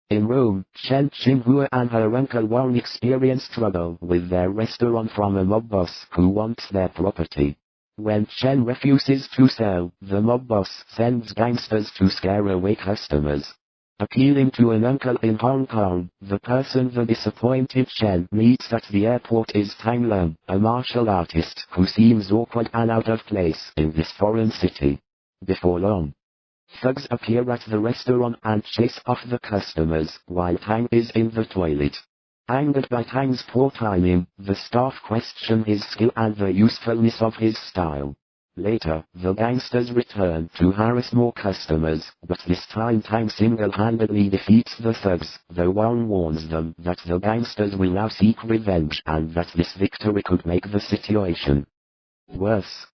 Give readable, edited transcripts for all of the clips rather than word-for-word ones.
In Rome, Chen Xinhua and her uncle Warren experience trouble with their restaurant from a mob boss who wants their property. When Chen refuses to sell, the mob boss sends gangsters to scare away customers. Appealing to an uncle in Hong Kong, the person the disappointed Chen meets at the airport is Tang Lung, a martial artist who seems awkward and out of place in this foreign city. Before long, thugs appear at the restaurant and chase off the customers while Tang is in the toilet. Angered by Tang's poor timing, the staff question his skill and the usefulness of his style. Later, the gangsters return to harass more customers, but this time Tang single-handedly defeats the thugs, though Wang warns them that the gangsters will now seek revenge and that this victory could make the situation worse.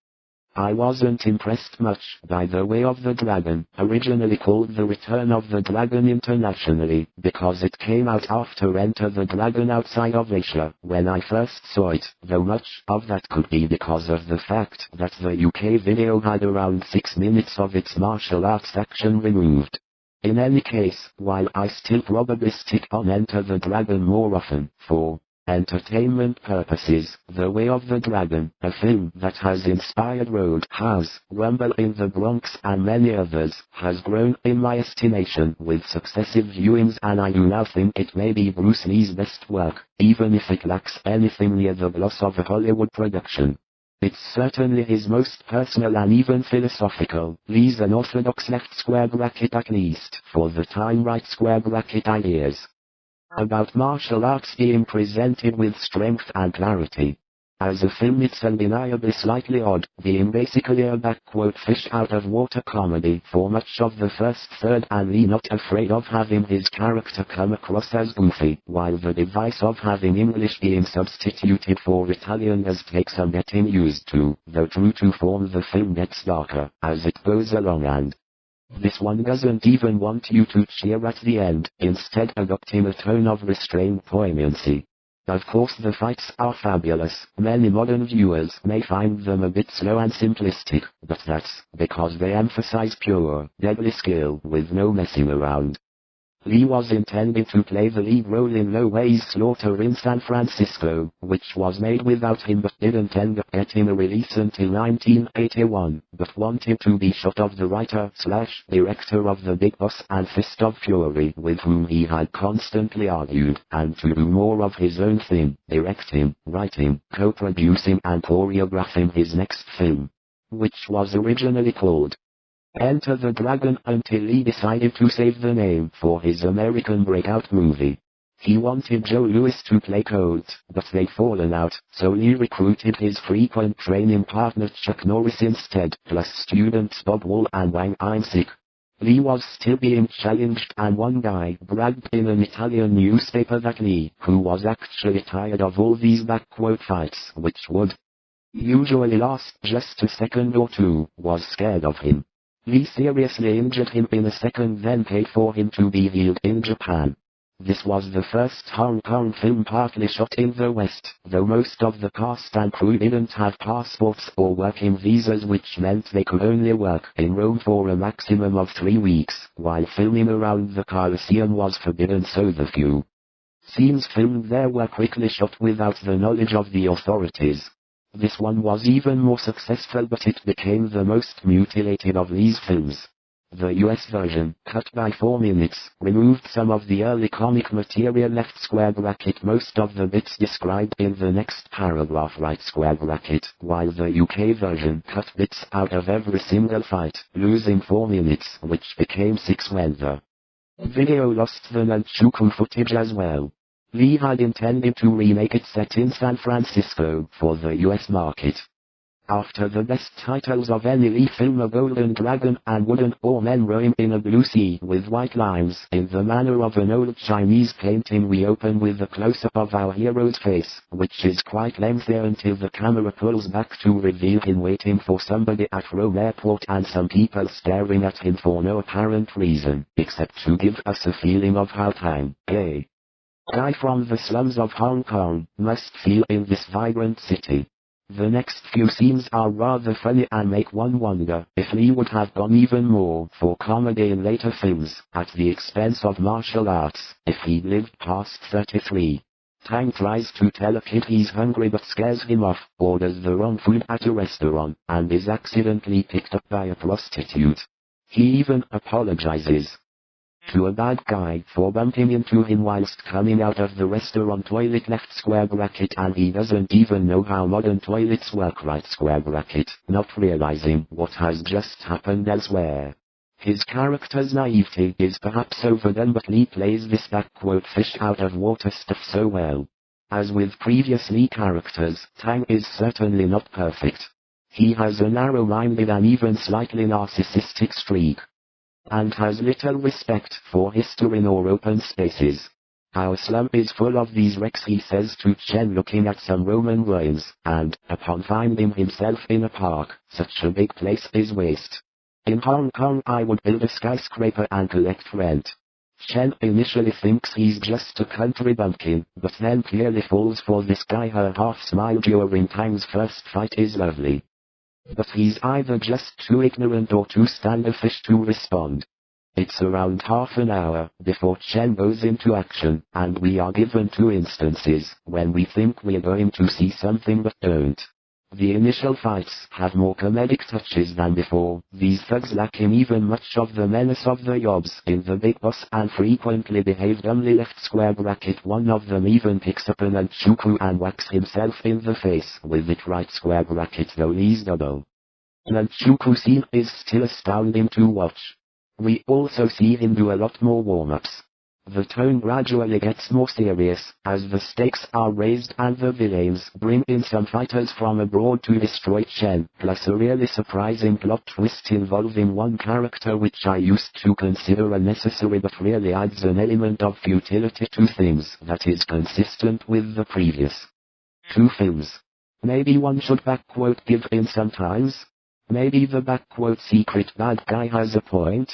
I wasn't impressed much by The Way of the Dragon, originally called The Return of the Dragon internationally, because it came out after Enter the Dragon outside of Asia, when I first saw it, though much of that could be because of the fact that the UK video had around 6 minutes of its martial arts action removed. In any case, while I still probably stick on Enter the Dragon more often, for entertainment purposes, The Way of the Dragon, a film that has inspired Roadhouse, Rumble in the Bronx and many others, has grown in my estimation with successive viewings, and I do now think it may be Bruce Lee's best work, even if it lacks anything near the gloss of a Hollywood production. It's certainly his most personal and even philosophical. Lee's an orthodox left square bracket, at least for the time right square bracket ideas about martial arts being presented with strength and clarity. As a film, it's undeniably slightly odd, being basically a fish out of water comedy for much of the first third, and Lee not afraid of having his character come across as goofy, while the device of having English being substituted for Italian does take some getting used to, though true to form the film gets darker as it goes along, and this one doesn't even want you to cheer at the end, instead adopting a tone of restrained poignancy. Of course the fights are fabulous. Many modern viewers may find them a bit slow and simplistic, but that's because they emphasize pure, deadly skill with no messing around. Lee was intended to play the lead role in No Way's Slaughter in San Francisco, which was made without him but didn't end up getting a release until 1981, but wanted to be shot of the writer/director of The Big Boss and Fist of Fury, with whom he had constantly argued, and to do more of his own thing, directing, writing, co-producing and choreographing his next film, which was originally called Enter the Dragon, until Lee decided to save the name for his American breakout movie. He wanted Joe Louis to play Colt, but they'd fallen out, so Lee recruited his frequent training partner Chuck Norris instead, plus students Bob Wall and Wang Imsick. Lee was still being challenged, and one guy bragged in an Italian newspaper that Lee, who was actually tired of all these fights, which would usually last just a second or two, was scared of him. Lee seriously injured him in a second, then paid for him to be healed in Japan. This was the first Hong Kong film partly shot in the West, though most of the cast and crew didn't have passports or working visas, which meant they could only work in Rome for a maximum of 3 weeks, while filming around the Colosseum was forbidden, so the few scenes filmed there were quickly shot without the knowledge of the authorities. This one was even more successful, but it became the most mutilated of Lee's films. The US version, cut by 4 minutes, removed some of the early comic material left square bracket, most of the bits described in the next paragraph right square bracket, while the UK version cut bits out of every single fight, losing 4 minutes, which became 6 when the video lost the nunchaku footage as well. Lee had intended to remake it set in San Francisco for the US market. After the best titles of any Lee film, A Golden Dragon and Wooden Oar Men Rowing in a Blue Sea with White Lines, in the manner of an old Chinese painting, we open with a close-up of our hero's face, which is quite lengthy until the camera pulls back to reveal him waiting for somebody at Rome Airport and some people staring at him for no apparent reason, except to give us a feeling of how Tang, a guy from the slums of Hong Kong, must feel in this vibrant city. The next few scenes are rather funny and make one wonder if Lee would have gone even more for comedy in later films, at the expense of martial arts, if he'd lived past 33. Tang tries to tell a kid he's hungry but scares him off, orders the wrong food at a restaurant, and is accidentally picked up by a prostitute. He even apologizes to a bad guy for bumping into him whilst coming out of the restaurant toilet left square bracket, and he doesn't even know how modern toilets work right square bracket, not realizing what has just happened elsewhere. His character's naivety is perhaps overdone, but Lee plays this fish out of water stuff so well. As with previous Lee characters, Tang is certainly not perfect. He has a narrow-minded and even slightly narcissistic streak, and has little respect for history nor open spaces. Our slum is full of these wrecks, he says to Chen looking at some Roman ruins, and, upon finding himself in a park, such a big place is waste. In Hong Kong I would build a skyscraper and collect rent. Chen initially thinks he's just a country bumpkin, but then clearly falls for this guy. Her half-smile during Tang's first fight is lovely. But he's either just too ignorant or too standoffish to respond. It's around half an hour before Chen goes into action, and we are given 2 instances when we think we're going to see something but don't. The initial fights have more comedic touches than before, these thugs lacking even much of the menace of the yobs in the Big Boss, and frequently behave dumbly left square bracket. One of them even picks up an nunchaku and whacks himself in the face with it right square bracket, though Lee's double nunchaku scene is still astounding to watch. We also see him do a lot more warm-ups. The tone gradually gets more serious, as the stakes are raised and the villains bring in some fighters from abroad to destroy Chen, plus a really surprising plot twist involving one character which I used to consider unnecessary but really adds an element of futility to things that is consistent with the previous 2 films. Maybe one should give in sometimes? Maybe the secret bad guy has a point?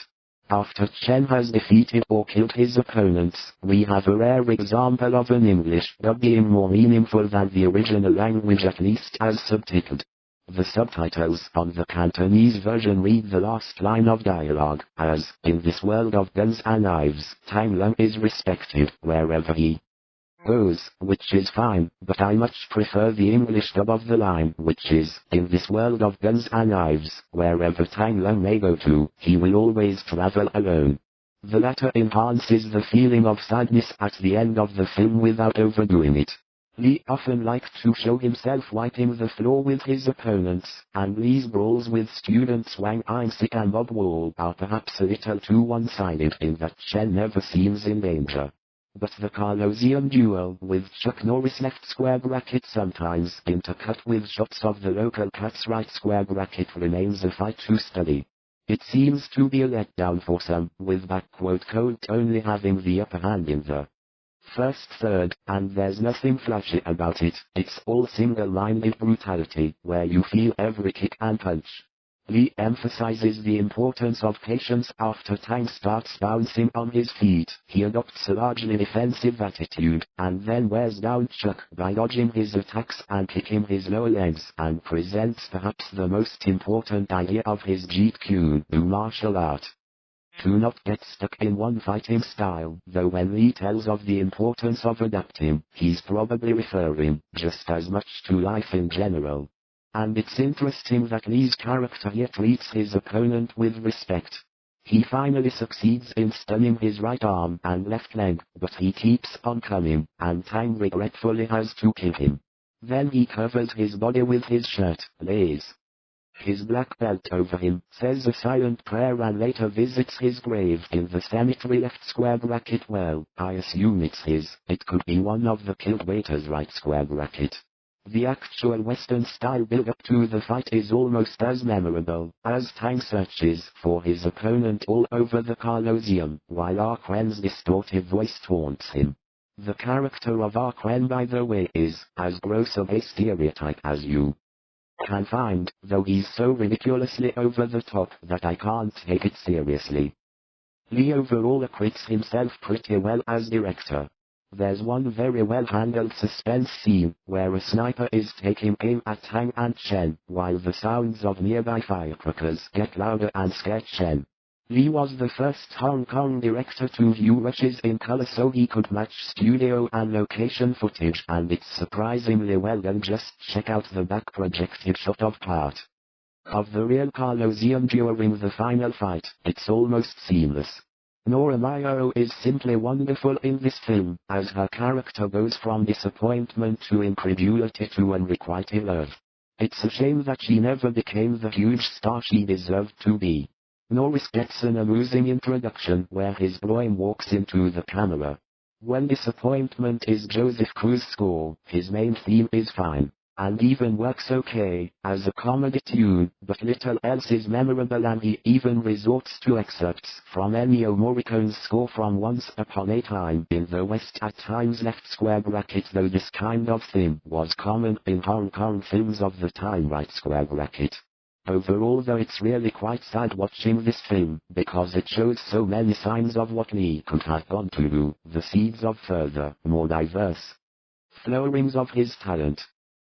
After Chen has defeated or killed his opponents, we have a rare example of an English dub being more meaningful than the original language, at least as subtitled. The subtitles on the Cantonese version read the last line of dialogue as, "In this world of guns and knives, Tang Lung is respected wherever he goes," which is fine, but I much prefer the English dub of the line, which is, "In this world of guns and knives, wherever Tang Lung may go to, he will always travel alone." The latter enhances the feeling of sadness at the end of the film without overdoing it. Lee often liked to show himself wiping the floor with his opponents, and Lee's brawls with students Wang Einsick and Bob Wall are perhaps a little too one-sided in that Chen never seems in danger. But the Colosseum duel with Chuck Norris left square bracket, sometimes intercut with shots of the local cats right square bracket, remains a fight to study. It seems to be a letdown for some, with Colt only having the upper hand in the first third, and there's nothing flashy about it. It's all single-minded brutality, where you feel every kick and punch. Lee emphasizes the importance of patience. After Tang starts bouncing on his feet, he adopts a largely defensive attitude, and then wears down Chuck by dodging his attacks and kicking his lower legs, and presents perhaps the most important idea of his Jeet Kune Do martial art. To not get stuck in one fighting style, though when Lee tells of the importance of adapting, he's probably referring just as much to life in general. And it's interesting that Lee's character here treats his opponent with respect. He finally succeeds in stunning his right arm and left leg, but he keeps on coming, and Tang regretfully has to kill him. Then he covers his body with his shirt, lays his black belt over him, says a silent prayer, and later visits his grave in the cemetery left square bracket. Well, I assume it's his. It could be one of the killed waiters right square bracket. The actual Western-style build-up to the fight is almost as memorable, as Tang searches for his opponent all over the Colosseum, while Arquen's distorted voice taunts him. The character of Arquen, by the way, is as gross of a stereotype as you can find, though he's so ridiculously over the top that I can't take it seriously. Lee overall acquits himself pretty well as director. There's one very well-handled suspense scene, where a sniper is taking aim at Tang and Chen, while the sounds of nearby firecrackers get louder and scare Chen. Lee was the first Hong Kong director to view Witches in color so he could match studio and location footage, and it's surprisingly well done. Just check out the back projected shot of part of the real Colosseum during the final fight. It's almost seamless. Nora Mayo is simply wonderful in this film, as her character goes from disappointment to incredulity to unrequited love. It's a shame that she never became the huge star she deserved to be. Norris gets an amusing introduction where his boy walks into the camera. When Disappointment is Joseph Cruz's score, his main theme is fine, and even works okay, as a comedy tune, but little else is memorable, and he even resorts to excerpts from Ennio Morricone's score from Once Upon a Time in the West, at times left square bracket, though this kind of thing was common in Hong Kong films of the time, right square bracket. Overall though, it's really quite sad watching this film, because it shows so many signs of what Lee could have gone to do, the seeds of further, more diverse flowings of his talent.